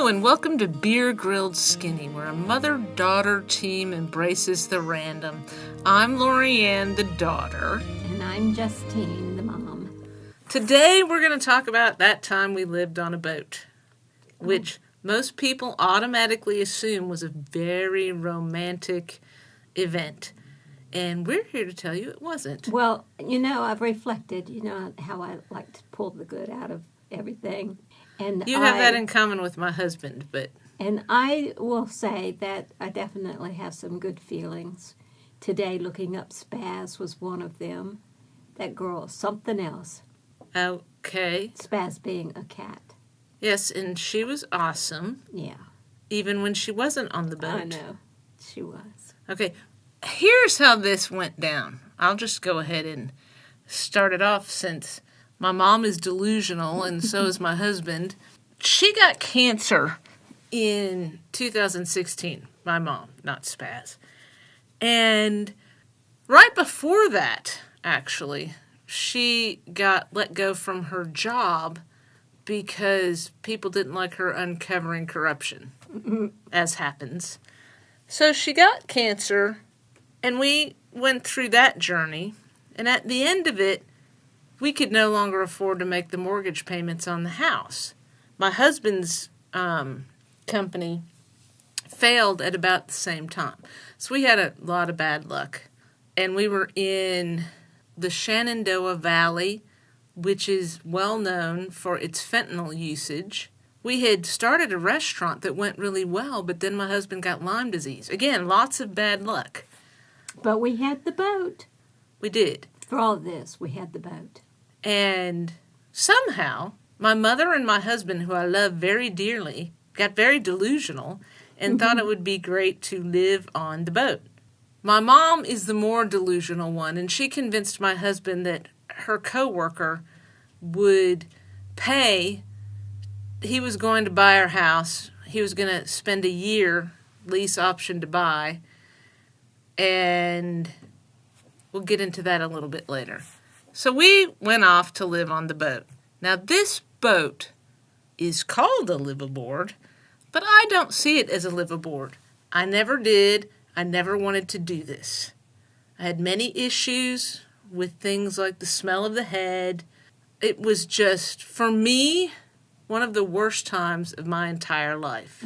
and welcome to Beer Grilled Skinny, where a mother-daughter team embraces the random. I'm Lorianne, the daughter. And I'm Justine, the mom. Today we're going to talk about that time we lived on a boat, which most people automatically assume was a very romantic event. And we're here to tell you it wasn't. Well, I've reflected, how I like to pull the good out of everything. And you have that in common with my husband, but... And I will say that I definitely have some good feelings. Today, looking up Spaz was one of them. That girl, something else. Okay. Spaz being a cat. Yes, and she was awesome. Yeah. Even when she wasn't on the boat. I know. She was. Okay. Here's how this went down. I'll just go ahead and start it off since my mom is delusional and so is my husband. She got cancer in 2016. My mom, not Spaz. And right before that, actually, she got let go from her job because people didn't like her uncovering corruption, as happens. So she got cancer, and we went through that journey. And at the end of it, we could no longer afford to make the mortgage payments on the house. My husband's company failed at about the same time. So we had a lot of bad luck. And we were in the Shenandoah Valley, which is well known for its fentanyl usage. We had started a restaurant that went really well, but then my husband got Lyme disease. Again, lots of bad luck. But we had the boat. We did. For all of this, we had the boat. And somehow, my mother and my husband, who I love very dearly, got very delusional and thought it would be great to live on the boat. My mom is the more delusional one, and she convinced my husband that her coworker would pay. He was going to buy our house. He was going to spend a year lease option to buy, and we'll get into that a little bit later. So we went off to live on the boat. Now, this boat is called a liveaboard, but I don't see it as a liveaboard. I never did. I never wanted to do this. I had many issues with things like the smell of the head. It was just, for me, one of the worst times of my entire life. I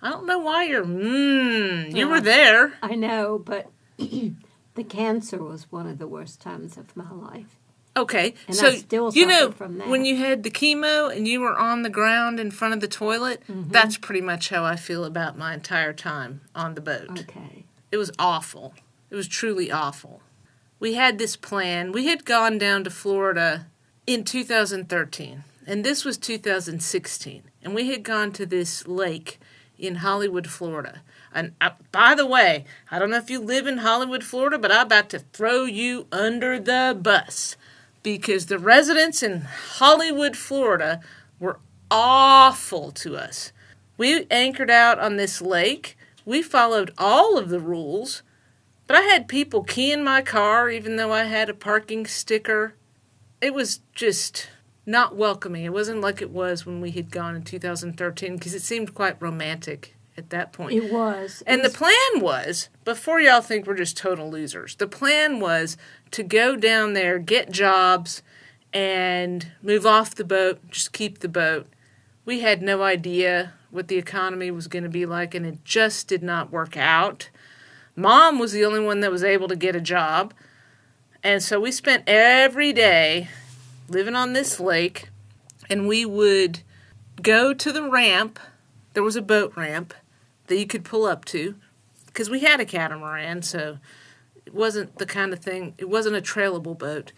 don't know why you were there. I know, but the cancer was one of the worst times of my life. Okay, and so I still suffer from that. When you had the chemo and you were on the ground in front of the toilet, that's pretty much how I feel about my entire time on the boat. Okay. It was awful. It was truly awful. We had this plan. We had gone down to Florida in 2013, and this was 2016, and we had gone to this lake in Hollywood, Florida. And by the way, I don't know if you live in Hollywood, Florida, but I'm about to throw you under the bus because the residents in Hollywood, Florida were awful to us. We anchored out on this lake. We followed all of the rules, but I had people key in my car even though I had a parking sticker. It was just not welcoming. It wasn't like it was when we had gone in 2013 because it seemed quite romantic at that point. It was. And the plan was, before y'all think we're just total losers, the plan was to go down there, get jobs, and move off the boat, just keep the boat. We had no idea what the economy was going to be like, and it just did not work out. Mom was the only one that was able to get a job, and so we spent every day living on this lake, and we would go to the ramp. There was a boat ramp that you could pull up to, because we had a catamaran, so it wasn't the kind of thing, it wasn't a trailable boat.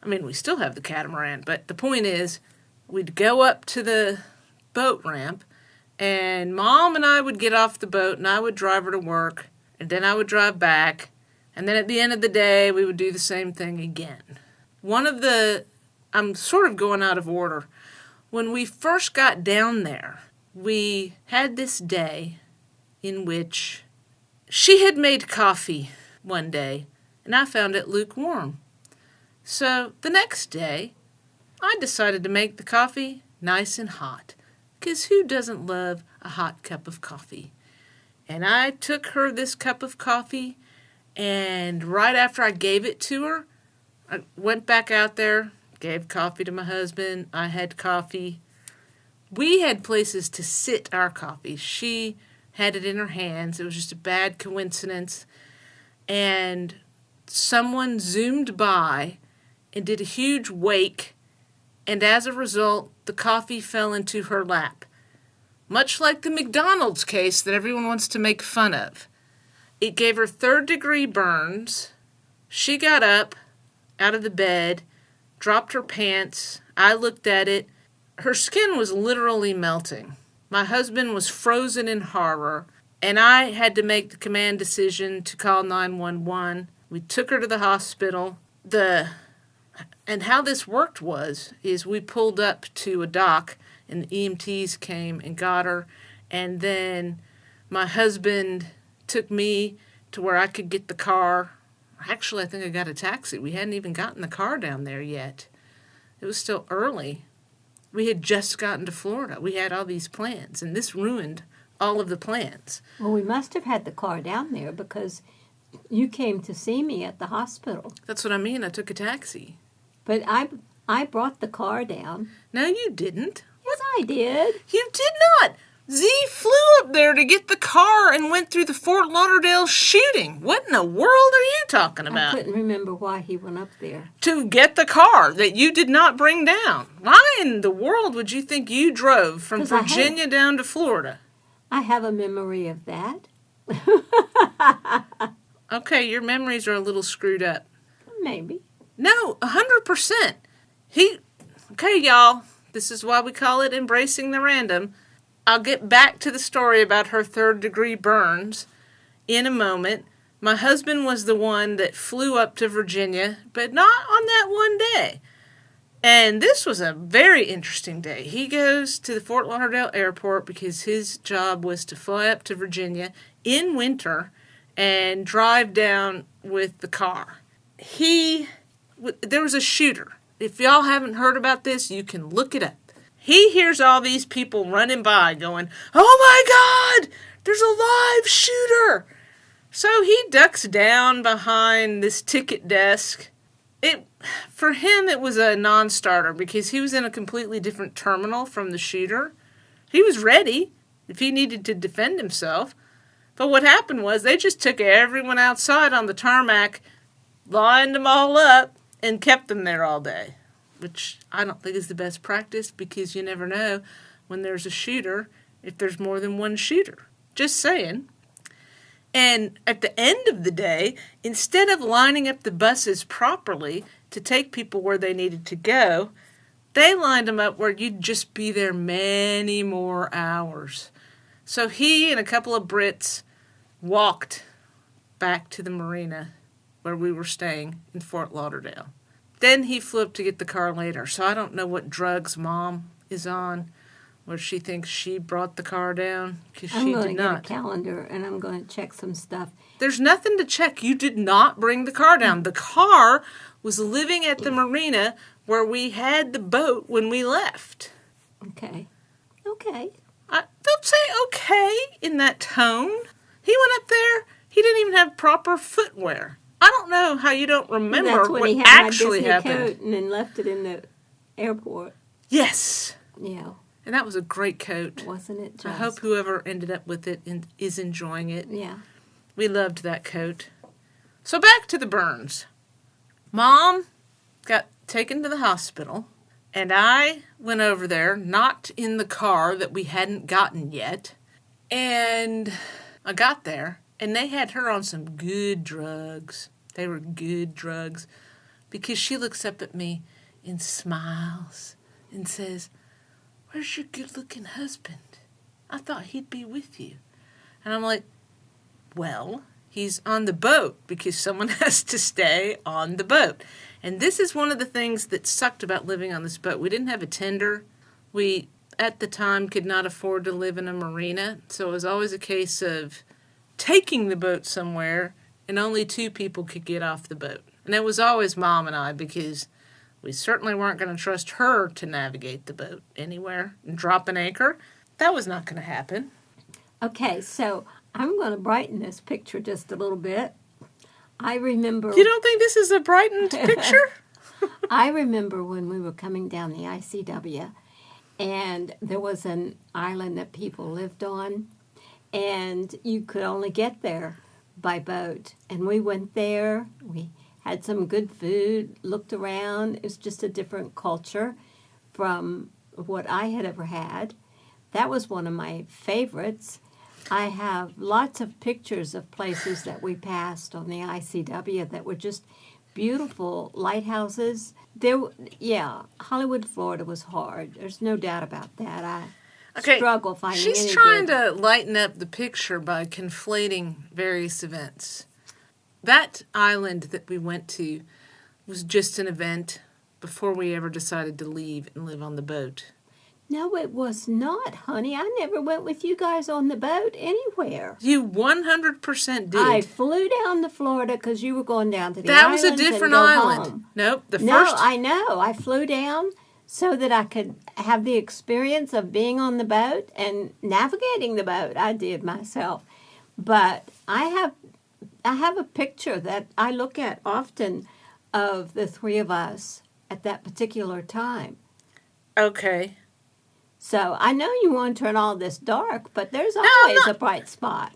I mean, we still have the catamaran, but the point is, we'd go up to the boat ramp, and Mom and I would get off the boat, and I would drive her to work, and then I would drive back, and then at the end of the day, we would do the same thing again. I'm sort of going out of order. When we first got down there, we had this day in which she had made coffee one day, and I found it lukewarm. So the next day, I decided to make the coffee nice and hot. Because who doesn't love a hot cup of coffee? And I took her this cup of coffee, and right after I gave it to her, I went back out there, gave coffee to my husband. I had coffee. We had places to sit our coffee. She had it in her hands. It was just a bad coincidence. And someone zoomed by and did a huge wake, and as a result, the coffee fell into her lap. Much like the McDonald's case that everyone wants to make fun of. It gave her third-degree burns. She got up out of the bed, dropped her pants. I looked at it. Her skin was literally melting. My husband was frozen in horror, and I had to make the command decision to call 911. We took her to the hospital. And how this worked is we pulled up to a dock, and the EMTs came and got her, and then my husband took me to where I could get the car. Actually, I think I got a taxi. We hadn't even gotten the car down there yet. It was still early. We had just gotten to Florida. We had all these plans, and this ruined all of the plans. Well, we must have had the car down there because you came to see me at the hospital. That's what I mean. I took a taxi. But I brought the car down. No, you didn't. Yes, I did. You did not. Z flew up there to get the car and went through the Fort Lauderdale shooting. What in the world are you talking about? I couldn't remember why he went up there. To get the car that you did not bring down. Why in the world would you think you drove from Virginia down to Florida? I have a memory of that. Okay, your memories are a little screwed up. Maybe. No, 100%. Okay, y'all, this is why we call it embracing the random. I'll get back to the story about her third-degree burns in a moment. My husband was the one that flew up to Virginia, but not on that one day. And this was a very interesting day. He goes to the Fort Lauderdale airport because his job was to fly up to Virginia in winter and drive down with the car. There was a shooter. If y'all haven't heard about this, you can look it up. He hears all these people running by going, "Oh my God, there's a live shooter." So he ducks down behind this ticket desk. For him, it was a non-starter because he was in a completely different terminal from the shooter. He was ready if he needed to defend himself. But what happened was they just took everyone outside on the tarmac, lined them all up, and kept them there all day. Which I don't think is the best practice because you never know when there's a shooter if there's more than one shooter. Just saying. And at the end of the day, instead of lining up the buses properly to take people where they needed to go, they lined them up where you'd just be there many more hours. So he and a couple of Brits walked back to the marina where we were staying in Fort Lauderdale. Then he flew up to get the car later. So I don't know what drugs Mom is on, where she thinks she brought the car down, because she did not. I'm going to get a calendar, and I'm going to check some stuff. There's nothing to check. You did not bring the car down. The car was living at the marina where we had the boat when we left. Okay. Don't say okay in that tone. He went up there. He didn't even have proper footwear. I don't know how you don't remember what he had actually my Disney happened. Coat and then left it in the airport. Yes. Yeah. And that was a great coat. Wasn't it just? I hope whoever ended up with it is enjoying it. Yeah. We loved that coat. So back to the burns. Mom got taken to the hospital, and I went over there, not in the car that we hadn't gotten yet. And I got there, and they had her on some good drugs. They were good drugs, because she looks up at me and smiles and says, "Where's your good-looking husband? I thought he'd be with you." And I'm like, "Well, he's on the boat because someone has to stay on the boat." And this is one of the things that sucked about living on this boat. We didn't have a tender. We, at the time, could not afford to live in a marina. So it was always a case of taking the boat somewhere, and only two people could get off the boat. And it was always Mom and I, because We certainly weren't going to trust her to navigate the boat anywhere and drop an anchor. That was not going to happen. Okay, so I'm going to brighten this picture just a little bit. I remember... You don't think this is a brightened picture? I remember when we were coming down the ICW, and there was an island that people lived on, and you could only get there by boat. And we went there, we had some good food, looked around. It was just a different culture from what I had ever had. That was one of my favorites. I have lots of pictures of places that we passed on the ICW that were just beautiful lighthouses. Hollywood, Florida was hard. There's no doubt about that. I struggle finding any She's trying to lighten up the picture by conflating various events. That island that we went to was just an event before we ever decided to leave and live on the boat. No, it was not, honey. I never went with you guys on the boat anywhere. You 100% did. I flew down to Florida because you were going down to the That islands was a different and go island. home. Nope. No, I know. I flew down so that I could have the experience of being on the boat and navigating the boat. I did myself. But I have a picture that I look at often of the three of us at that particular time. Okay. So I know you want to turn all this dark, but there's always a bright spot.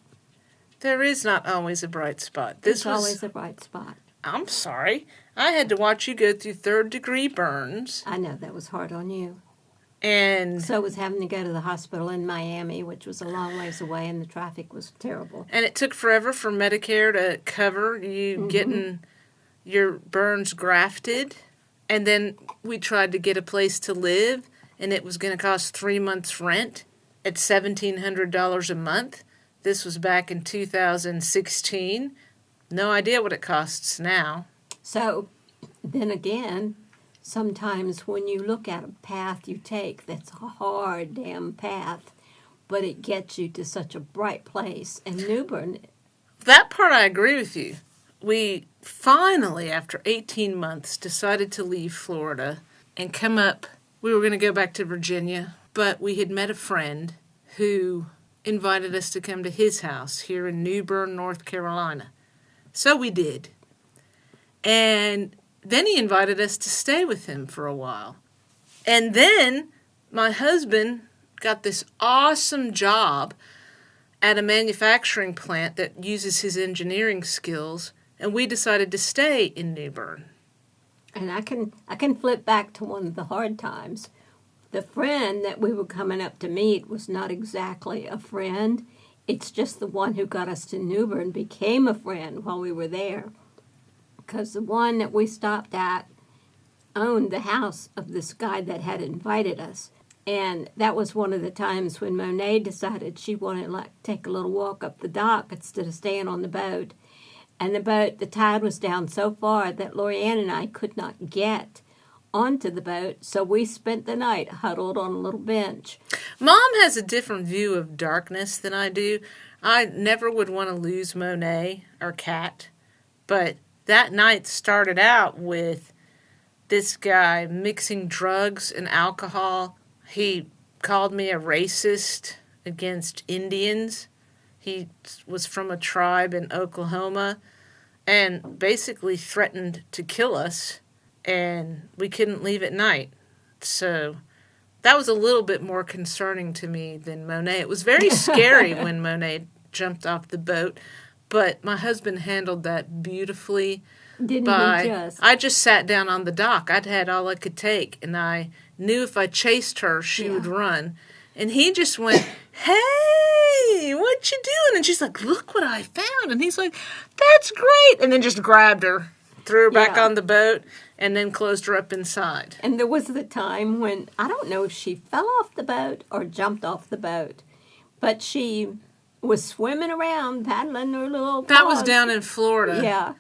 There is not always a bright spot. There's always a bright spot. I'm sorry. I had to watch you go through third-degree burns. I know, that was hard on you. And so was having to go to the hospital in Miami, which was a long ways away, and the traffic was terrible. And it took forever for Medicare to cover you getting your burns grafted. And then we tried to get a place to live, and it was going to cost 3 months' rent at $1,700 a month. This was back in 2016. No idea what it costs now. So, then again, sometimes when you look at a path you take that's a hard damn path, but it gets you to such a bright place. And Newbern... That part I agree with you. We finally, after 18 months, decided to leave Florida and come up. We were going to go back to Virginia, but we had met a friend who invited us to come to his house here in New Bern, North Carolina. So we did. And then he invited us to stay with him for a while. And then my husband got this awesome job at a manufacturing plant that uses his engineering skills, and we decided to stay in New Bern. And I can flip back to one of the hard times. The friend that we were coming up to meet was not exactly a friend. It's just the one who got us to New Bern became a friend while we were there. Because the one that we stopped at owned the house of this guy that had invited us. And that was one of the times when Monet decided she wanted to take a little walk up the dock instead of staying on the boat. And the tide was down so far that Lorianne and I could not get onto the boat, so we spent the night huddled on a little bench. Mom has a different view of darkness than I do. I never would want to lose Monet or Kat, but that night started out with this guy mixing drugs and alcohol. He called me a racist against Indians. He was from a tribe in Oklahoma and basically threatened to kill us, and we couldn't leave at night. So that was a little bit more concerning to me than Monet. It was very scary when Monet jumped off the boat, but my husband handled that beautifully. Didn't he just? I just sat down on the dock. I'd had all I could take, and I knew if I chased her, she would run. And he just went, "Hey, what you doing?" And she's like, "Look what I found." And he's like, "That's great." And then just grabbed her, threw her back on the boat, and then closed her up inside. And there was the time when, I don't know if she fell off the boat or jumped off the boat, but she was swimming around, paddling her little paws. That was down in Florida. Yeah.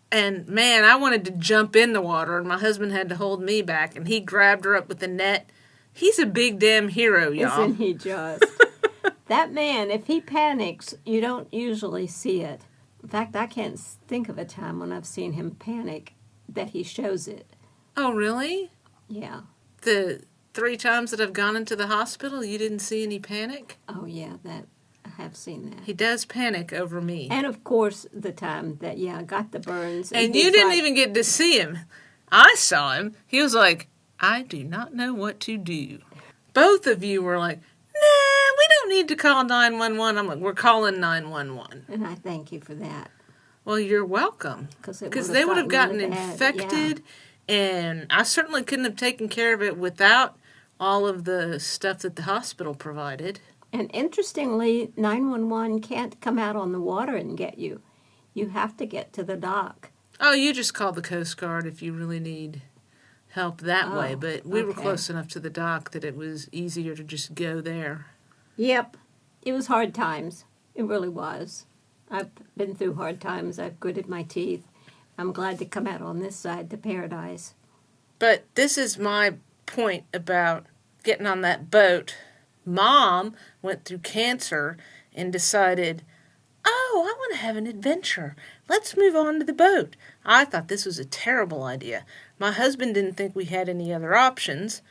And, man, I wanted to jump in the water, and my husband had to hold me back, and he grabbed her up with the net. He's a big damn hero, y'all. Isn't he just? That man, if he panics, you don't usually see it. In fact, I can't think of a time when I've seen him panic that he shows it. Oh, really? Yeah. The 3 times that I've gone into the hospital, you didn't see any panic? Oh, yeah, that I have seen that. He does panic over me. And, of course, the time that, I got the burns. And you didn't even get to see him. I saw him. He was like, I do not know what to do. Both of you were like, nah, we don't need to call 911. I'm like, we're calling 911. And I thank you for that. Well, you're welcome. Because they would have gotten infected, and I certainly couldn't have taken care of it without all of the stuff that the hospital provided. And interestingly, 911 can't come out on the water and get you. You have to get to the dock. Oh, you just call the Coast Guard if you really need help that way. But we were close enough to the dock that it was easier to just go there. Yep. It was hard times. It really was. I've been through hard times. I've gritted my teeth. I'm glad to come out on this side to paradise. But this is my point about getting on that boat. Mom went through cancer and decided, oh, I want to have an adventure. Let's move on to the boat. I thought this was a terrible idea. My husband didn't think we had any other options.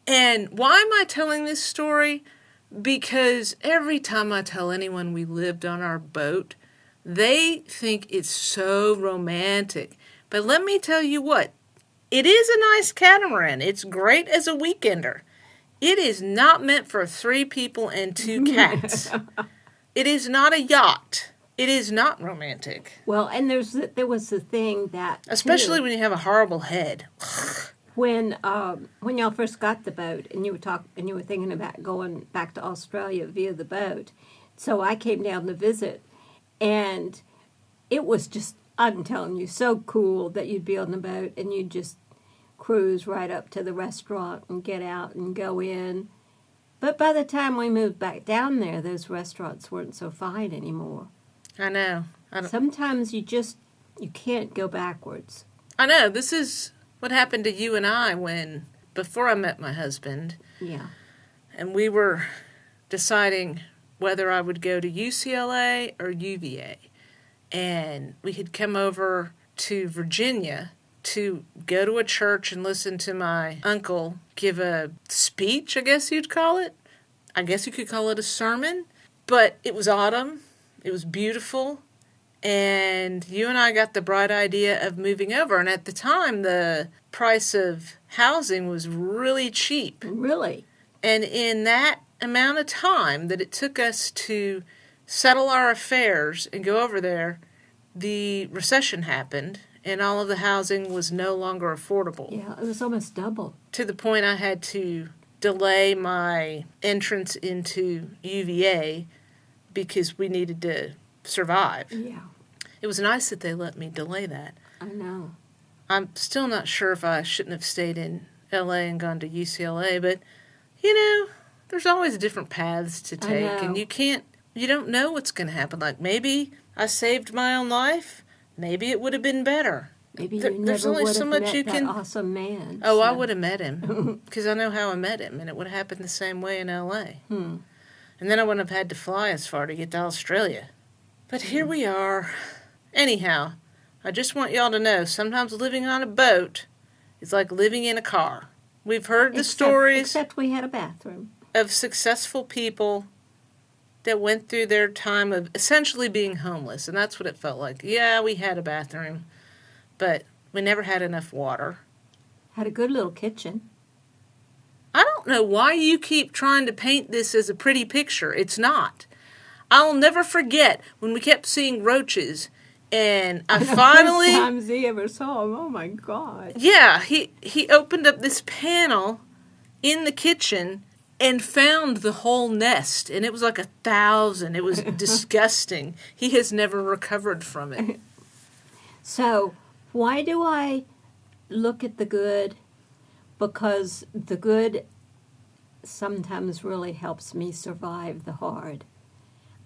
And why am I telling this story? Because every time I tell anyone we lived on our boat, they think it's so romantic. But let me tell you what, it is a nice catamaran. It's great as a weekender. It is not meant for 3 people and 2 cats. It is not a yacht. It is not romantic. Well, and there was the thing that... Especially when you have a horrible head. When y'all first got the boat and you were thinking about going back to Australia via the boat, so I came down to visit, and it was just, I'm telling you, so cool that you'd be on the boat and you'd just cruise right up to the restaurant and get out and go in. But by the time we moved back down there, those restaurants weren't so fine anymore. I know. Sometimes you can't go backwards. I know. This is what happened to you and I before I met my husband. Yeah. And we were deciding whether I would go to UCLA or UVA. And we had come over to Virginia to go to a church and listen to my uncle give a speech, I guess you'd call it. I guess you could call it a sermon. But it was autumn. It was beautiful. And you and I got the bright idea of moving over. And at the time, the price of housing was really cheap. Really? And in that amount of time that it took us to settle our affairs and go over there, the recession happened and all of the housing was no longer affordable. Yeah, it was almost double. To the point I had to delay my entrance into UVA because we needed to survive. Yeah. It was nice that they let me delay that. I know. I'm still not sure if I shouldn't have stayed in LA and gone to UCLA, but, there's always different paths to take, and you don't know what's going to happen. Like, maybe I saved my own life. Maybe it would have been better. Maybe you never would have met that awesome man. Oh, so. I would have met him, because I know how I met him, and it would have happened the same way in LA. And then I wouldn't have had to fly as far to get to Australia. But here we are. Anyhow, I just want y'all to know, sometimes living on a boat is like living in a car. We've heard the stories. Except we had a bathroom. Of successful people that went through their time of essentially being homeless. And that's what it felt like. Yeah, we had a bathroom, but we never had enough water. Had a good little kitchen. I don't know why you keep trying to paint this as a pretty picture. It's not. I'll never forget when we kept seeing roaches. And I finally... First time Z ever saw him. Oh, my God. Yeah, he opened up this panel in the kitchen and found the whole nest. And it was like 1,000. It was disgusting. He has never recovered from it. So, why do I look at the good? Because the good sometimes really helps me survive the hard.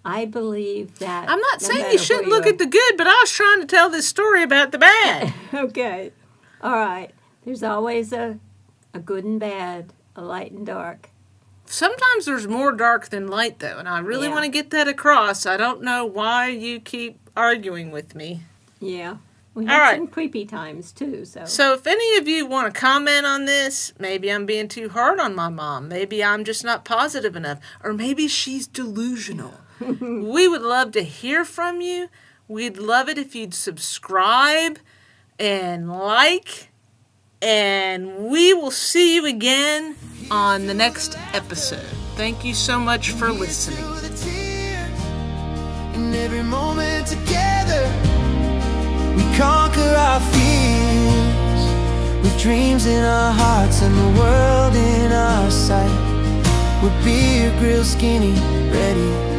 I believe that... I'm not saying you shouldn't look at the good, but I was trying to tell this story about the bad. Okay. All right. There's always a good and bad, a light and dark. Sometimes there's more dark than light, though, and I really want to get that across. I don't know why you keep arguing with me. Yeah. We All had right. some creepy times, too. So if any of you want to comment on this, maybe I'm being too hard on my mom. Maybe I'm just not positive enough. Or maybe she's delusional. We would love to hear from you. We'd love it if you'd subscribe and like. And we will see you again on the next episode. Thank you so much for listening. In every moment together, we conquer our fears, with dreams in our hearts and the world in our sight. We're beer grill skinny, ready